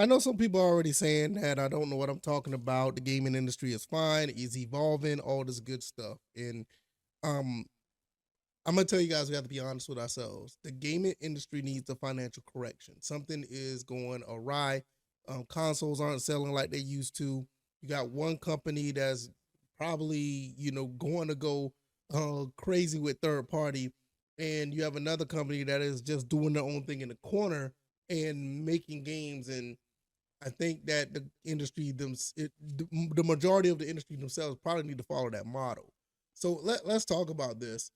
I know some people are already saying that I don't know what I'm talking about. The gaming industry is fine, it's evolving, all this good stuff. And um I'm gonna tell you guys we have to be honest with ourselves. The gaming industry needs a financial correction. Something is going awry. Consoles aren't selling like they used to. You got one company that's probably going to go crazy with third party, and you have another company that is just doing their own thing in the corner and making games. And I think that the industry the majority of the industry themselves probably need to follow that model. So let's talk about this.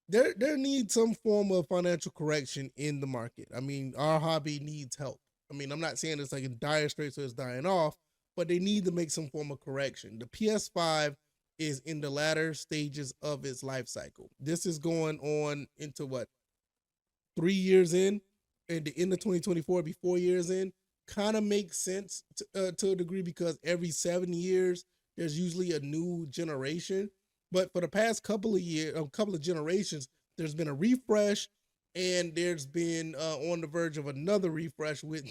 There needs some form of financial correction in the market. I mean, our hobby needs help. I mean, I'm not saying it's like in dire straits so it's dying off, but they need to make some form of correction. The PS5 is in the latter stages of its life cycle. This is going on into what, 3 years in, and the end of 2024 be 4 years in. Kind of makes sense to a degree because every 7 years there's usually a new generation. But for the past couple of years, a couple of generations, there's been a refresh, and there's been on the verge of another refresh with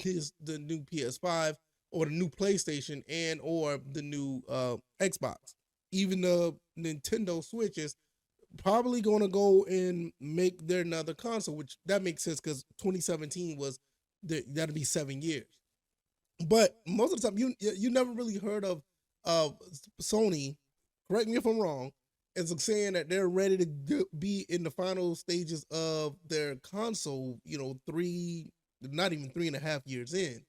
the new PS5 or the new PlayStation and or the new Xbox. Even the Nintendo Switch is probably going to go and make their another console, which that makes sense because 2017 was that'll be 7 years. But most of the time, you never really heard of Sony. Correct me if I'm wrong. Is saying that they're ready to be in the final stages of their console. Not even 3.5 years in,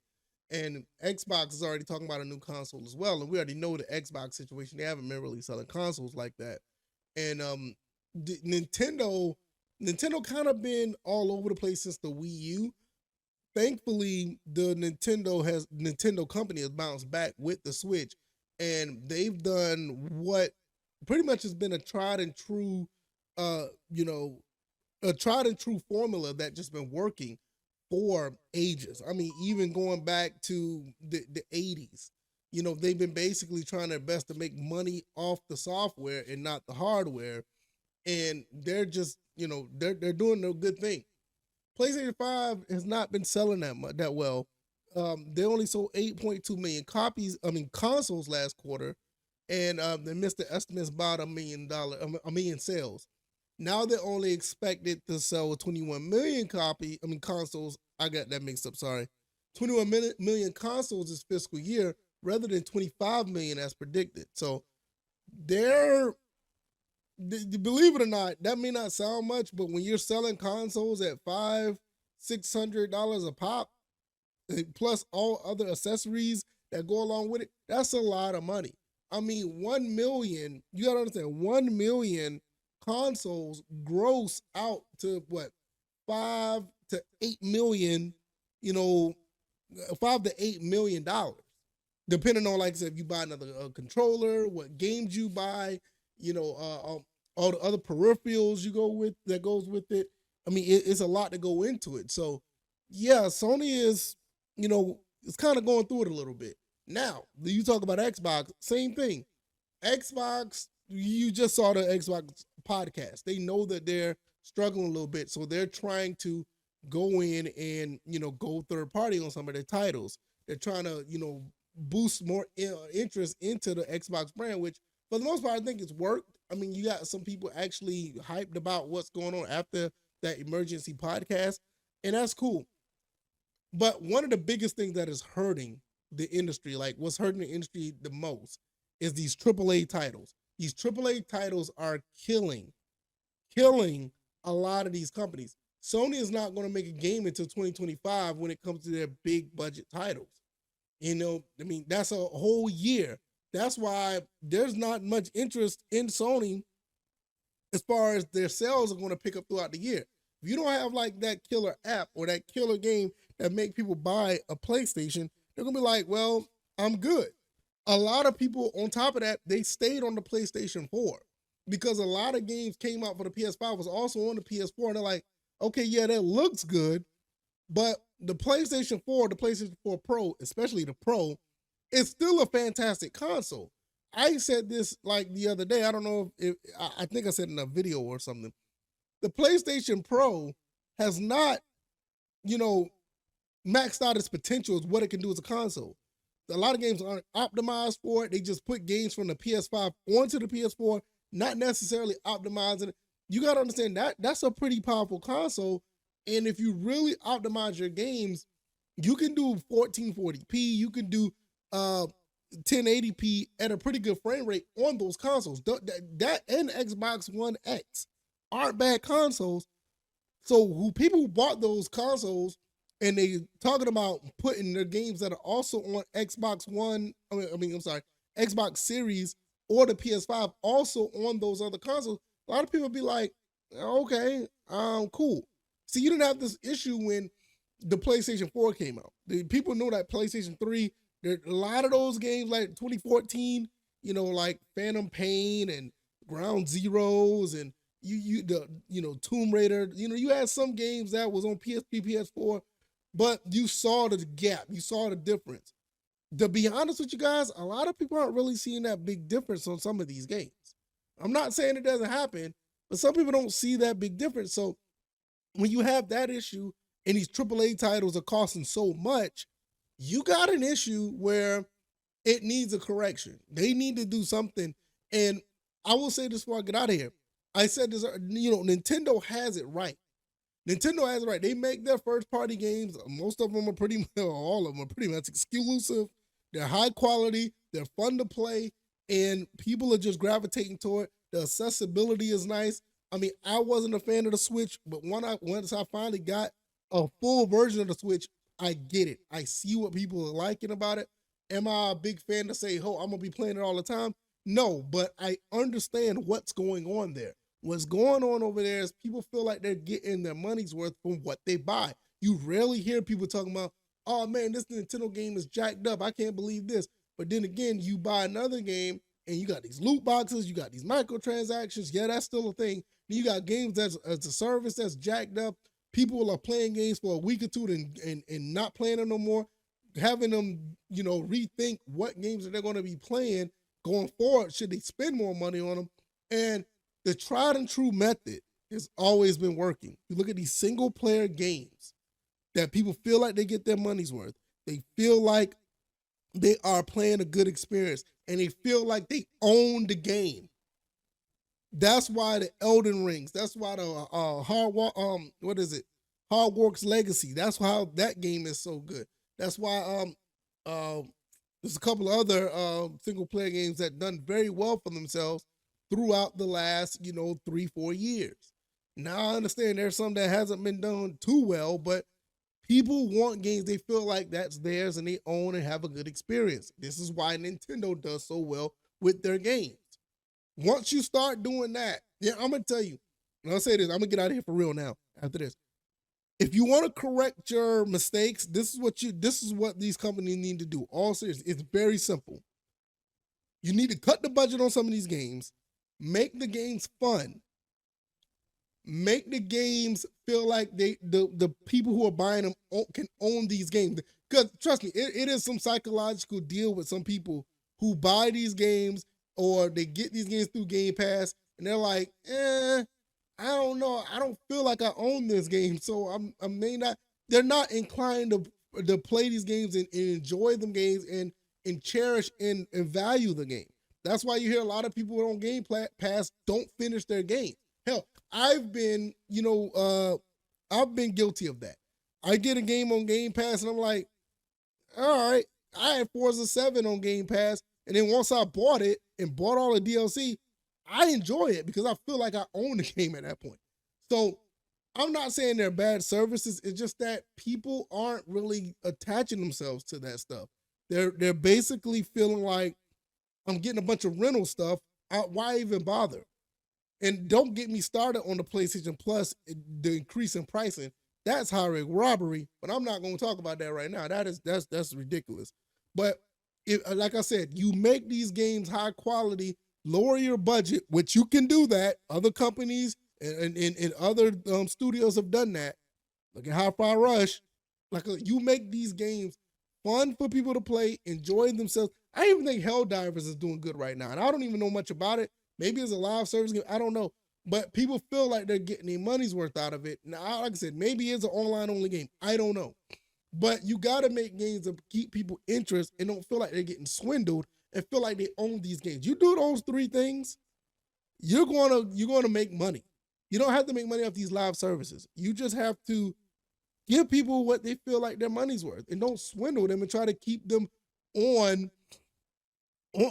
and Xbox is already talking about a new console as well. And we already know the Xbox situation; they haven't been really selling consoles like that. And Nintendo, Nintendo kind of been all over the place since the Wii U. Thankfully, the Nintendo company has bounced back with the Switch, and they've done what pretty much has been uh, you know, a tried and true formula that just been working for ages. I mean, even going back to the 80s, they've been basically trying their best to make money off the software and not the hardware, and they're just they're doing a good thing. PlayStation 5 has not been selling that well. They only sold 8.2 million copies. I mean consoles last quarter, and they missed the estimates about a million sales. Now they're only expected to sell 21 million consoles. I got that mixed up. Sorry, 21 million consoles this fiscal year rather than 25 million as predicted. So they're believe it or not, that may not sound much, but when you're selling consoles at $500-600 a pop, plus all other accessories that go along with it, that's a lot of money. I mean, 1 million, you gotta understand, 1 million consoles gross out to what, 5 to 8 million, you know, $5 to 8 million, depending on, like I said, if you buy another controller, what games you buy, all the other peripherals you go with that goes with it. I mean, it's a lot to go into it. So, yeah, Sony is, it's kind of going through it a little bit. Now, you talk about Xbox, same thing. Xbox, you just saw the Xbox podcast. They know that they're struggling a little bit, so they're trying to go in and go third party on some of their titles. They're trying to boost more interest into the Xbox brand, which for the most part I think it's worked. I mean, you got some people actually hyped about what's going on after that emergency podcast, and that's cool. But one of the biggest things that is hurting the industry, like what's hurting the industry the most, is these AAA titles. These AAA titles are killing a lot of these companies. Sony is not going to make a game until 2025 when it comes to their big budget titles. I mean, that's a whole year. That's why there's not much interest in Sony as far as their sales are going to pick up throughout the year. If you don't have like that killer app or that killer game that make people buy a PlayStation, they're gonna be like, well, I'm good. A lot of people on top of that, they stayed on the PlayStation 4 because a lot of games came out for the PS5 was also on the PS4, and they're like, okay, yeah, that looks good, but the PlayStation 4, the PlayStation 4 Pro, especially the Pro, is still a fantastic console. I said this like the other day. I don't know if I think I said in a video or something. The PlayStation Pro has not, you know, maxed out its potential is what it can do as a console. A lot of games aren't optimized for it. They just put games from the PS5 onto the PS4, not necessarily optimizing it. You got to understand that that's a pretty powerful console. And if you really optimize your games, you can do 1440p, you can do 1080p at a pretty good frame rate on those consoles. That and Xbox One X aren't bad consoles. So who people who bought those consoles and they talking about putting their games that are also on Xbox One, I'm sorry, Xbox Series or the PS5 also on those other consoles. A lot of people be like, okay, cool. See, you didn't have this issue when the PlayStation 4 came out. The people know that PlayStation 3, there a lot of those games like 2014, like Phantom Pain and Ground Zeroes and Tomb Raider. You had some games that was on PSP, PS4, but you saw the gap, you saw the difference. To be honest with you guys, a lot of people aren't really seeing that big difference on some of these games. I'm not saying it doesn't happen, but some people don't see that big difference. So when you have that issue and these AAA titles are costing so much, you got an issue where it needs a correction. They need to do something. And I will say this before I get out of here. I said this, Nintendo has it right. Nintendo has it right. They make their first party games. Most of them are all of them are pretty much exclusive. They're high quality. They're fun to play. And people are just gravitating toward it. The accessibility is nice. I mean, I wasn't a fan of the Switch, but once I finally got a full version of the Switch, I get it. I see what people are liking about it. Am I a big fan to say, oh, I'm going to be playing it all the time? No, but I understand what's going on there. What's going on over there is people feel like they're getting their money's worth from what they buy. You rarely hear people talking about, oh man, this Nintendo game is jacked up. I can't believe this. But then again, you buy another game and you got these loot boxes, you got these microtransactions. Yeah, that's still a thing. Then you got games as a service that's jacked up. People are playing games for a week or two and not playing them no more, having them, rethink what games that they're going to be playing going forward. Should they spend more money on them? And the tried and true method has always been working. You look at these single player games that people feel like they get their money's worth. They feel like they are playing a good experience and they feel like they own the game. That's why the Elden Rings, that's why the Hogwarts Legacy, that's how that game is so good. That's why there's a couple of other single player games that done very well for themselves throughout the last 3-4 years. Now I understand there's some that hasn't been done too well, but people want games they feel like that's theirs and they own and have a good experience. This is why Nintendo does so well with their games. Once you start doing that, I'm gonna tell you, and I'll say this, I'm gonna get out of here for real now after this. If you want to correct your mistakes, this is what these companies need to do. All serious, it's very simple. You need to cut the budget on some of these games, make the games fun, make the games feel like the people who are buying them can own these games. Because trust me, it is some psychological deal with some people who buy these games or they get these games through Game Pass and they're like, I don't know, I don't feel like I own this game, so I may not. They're not inclined to play these games and enjoy them games and cherish and value the game. That's why you hear a lot of people on Game Pass don't finish their game. Hell, I've been guilty of that. I get a game on Game Pass and I'm like, all right, I had Forza 7 on Game Pass, and then once I bought it and bought all the DLC, I enjoy it because I feel like I own the game at that point. So I'm not saying they're bad services. It's just that people aren't really attaching themselves to that stuff. They're basically feeling like I'm getting a bunch of rental stuff. Why even bother? And don't get me started on the PlayStation Plus, the increase in pricing. That's highway robbery, but I'm not going to talk about that right now. That's ridiculous. But like I said, you make these games high quality, lower your budget, which you can do that. Other companies and other studios have done that. Look at Hi-Fi Rush. You make these games fun for people to play, enjoy themselves. I even think Helldivers is doing good right now, and I don't even know much about it. Maybe it's a live service game. I don't know. But people feel like they're getting their money's worth out of it. Now, like I said, maybe it's an online-only game. I don't know. But you got to make games that keep people interest and don't feel like they're getting swindled and feel like they own these games. You do those three things, you're gonna make money. You don't have to make money off these live services. You just have to give people what they feel like their money's worth, and don't swindle them and try to keep them on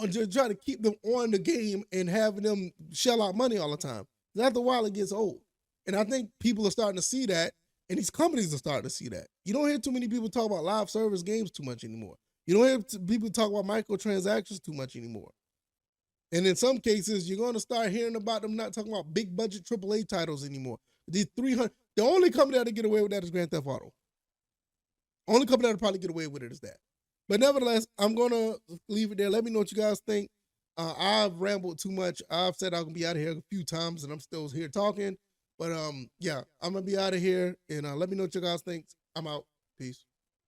just try to keep them on the game and having them shell out money all the time. 'Cause after a while, it gets old, and I think people are starting to see that, and these companies are starting to see that. You don't hear too many people talk about live service games too much anymore. You don't hear people talk about microtransactions too much anymore. And in some cases, you're going to start hearing about them not talking about big budget AAA titles anymore. These 300, the only company that'll get away with that is Grand Theft Auto. Only company that'll probably get away with it is that. But nevertheless, I'm gonna leave it there. Let me know what you guys think. I've rambled too much. I've said I'm gonna be out of here a few times, and I'm still here talking. But yeah, I'm gonna be out of here, and let me know what you guys think. I'm out. Peace.